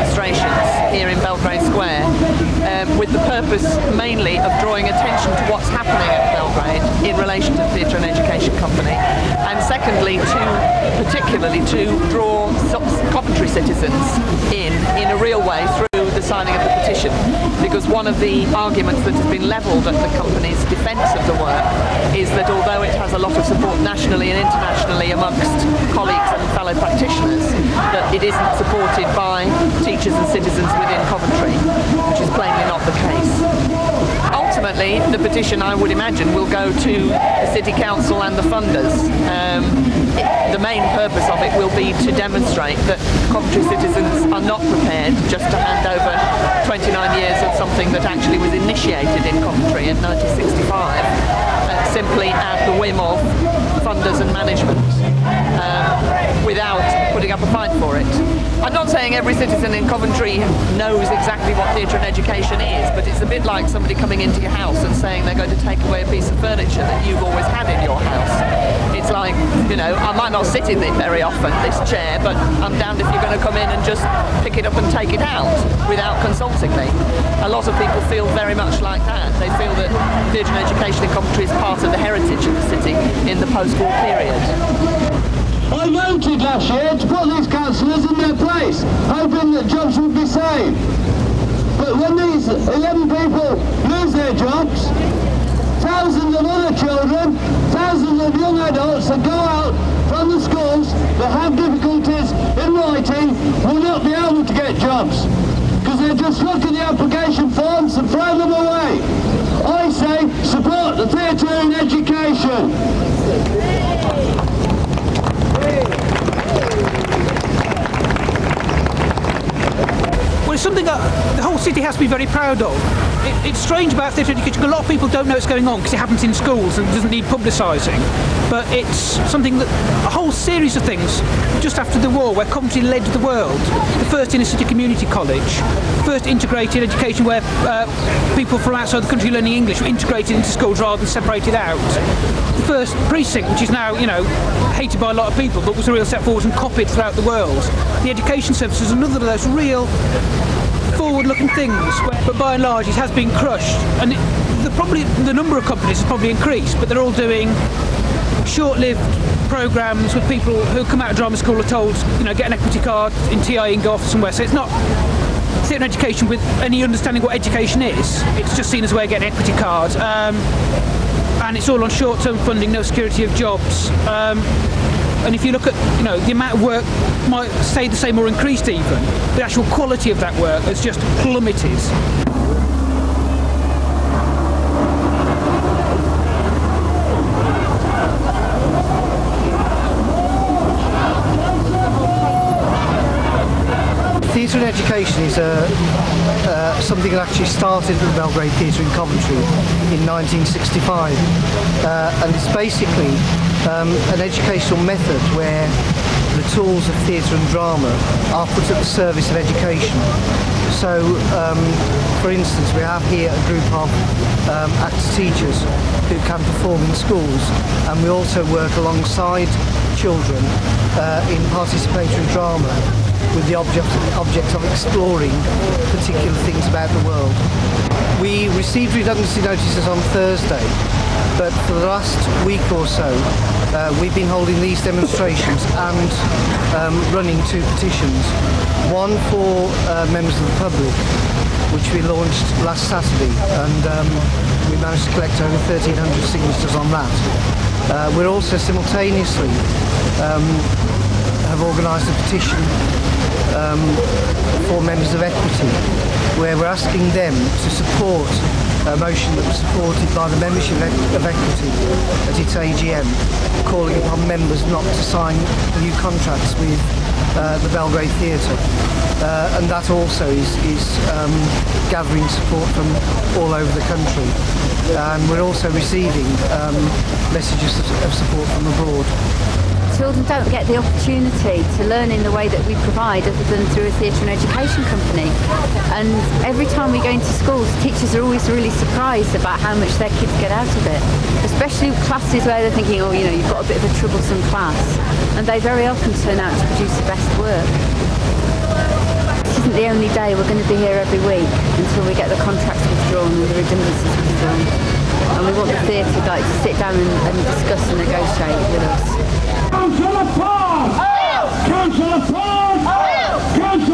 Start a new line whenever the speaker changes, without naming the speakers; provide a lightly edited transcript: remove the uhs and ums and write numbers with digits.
demonstrations here in Belgrade Square, with the purpose mainly of drawing attention to what's happening at Belgrade in relation to the Theatre and Education Company, and secondly particularly to draw Coventry citizens in a real way through the signing of the petition, because one of the arguments that has been levelled at the company's defence of the work is that although it has a lot of support nationally and internationally amongst colleagues and fellow practitioners, that it isn't supported by teachers and citizens within Coventry, which is plainly not the case. Ultimately, the petition, I would imagine, will go to the City Council and the funders. The main purpose of it will be to demonstrate that Coventry citizens are not prepared just to hand over 29 years of something that actually was initiated in Coventry in 1965, simply at the whim of funders and management, without putting up a fight for it. I'm not saying every citizen in Coventry knows exactly what theatre and education is, but it's a bit like somebody coming into your house and saying they're going to take away a piece of furniture that you've always had in your house. It's like, you know, I might not sit in it very often, this chair, but I'm damned if you're going to come in and just pick it up and take it out without consulting me. A lot of people feel very much like that. They feel that theatre and education in Coventry is part of the heritage of the city in the post-war period.
I voted last year to put these councillors in their place, hoping that jobs would be saved. But when these 11 people lose their jobs, thousands of other children, thousands of young adults that go out from the schools that have difficulties in writing will not be able to get jobs, because they just look at the application forms and throw them away. I say support the theatre and education.
Well, it's something that the whole city has to be very proud of. It's strange about theatre education. A lot of people don't know what's going on because it happens in schools and doesn't need publicising. But it's something that a whole series of things just after the war, where Coventry led the world. The first inner city community college, first integrated education where people from outside the country learning English were integrated into schools rather than separated out. The first precinct, which is now, you know, hated by a lot of people, but was a real step forward and copied throughout the world. The education service is another of those real forward-looking things, but by and large it has been crushed. And the number of companies has probably increased, but they're all doing short-lived programmes with people who come out of drama school are told, you know, get an equity card in TI and go off somewhere. So it's not theatre education with any understanding what education is. It's just seen as a way of getting an equity card, and it's all on short-term funding, no security of jobs. And if you look at, you know, the amount of work might stay the same or increased even, the actual quality of that work has just plummeted.
Theatre and education is something that actually started at the Belgrade Theatre in Coventry in 1965, and it's basically an educational method where the tools of theatre and drama are put at the service of education. So, for instance, we have here a group of actor teachers who can perform in schools, and we also work alongside children in participatory drama with the object of exploring particular things about the world. We received redundancy notices on Thursday, but for the last week or so we've been holding these demonstrations and running two petitions. One for members of the public, which we launched last Saturday, and we managed to collect over 1,300 signatures on that. We're also simultaneously have organised a petition for members of Equity, where we're asking them to support a motion that was supported by the membership of Equity at its AGM, calling upon members not to sign new contracts with the Belgrade Theatre. And that also is gathering support from all over the country. And we're also receiving messages of support from abroad.
Children don't get the opportunity to learn in the way that we provide other than through a theatre and education company. And every time we go into schools, teachers are always really surprised about how much their kids get out of it. Especially classes where they're thinking, oh, you know, you've got a bit of a troublesome class. And they very often turn out to produce the best work. This is isn't the only day. We're going to be here every week until we get the contracts withdrawn and the redundancies withdrawn. And we want the theatre like to sit down and discuss and negotiate with us.
Councillor Ford! Councillor Ford! Councillor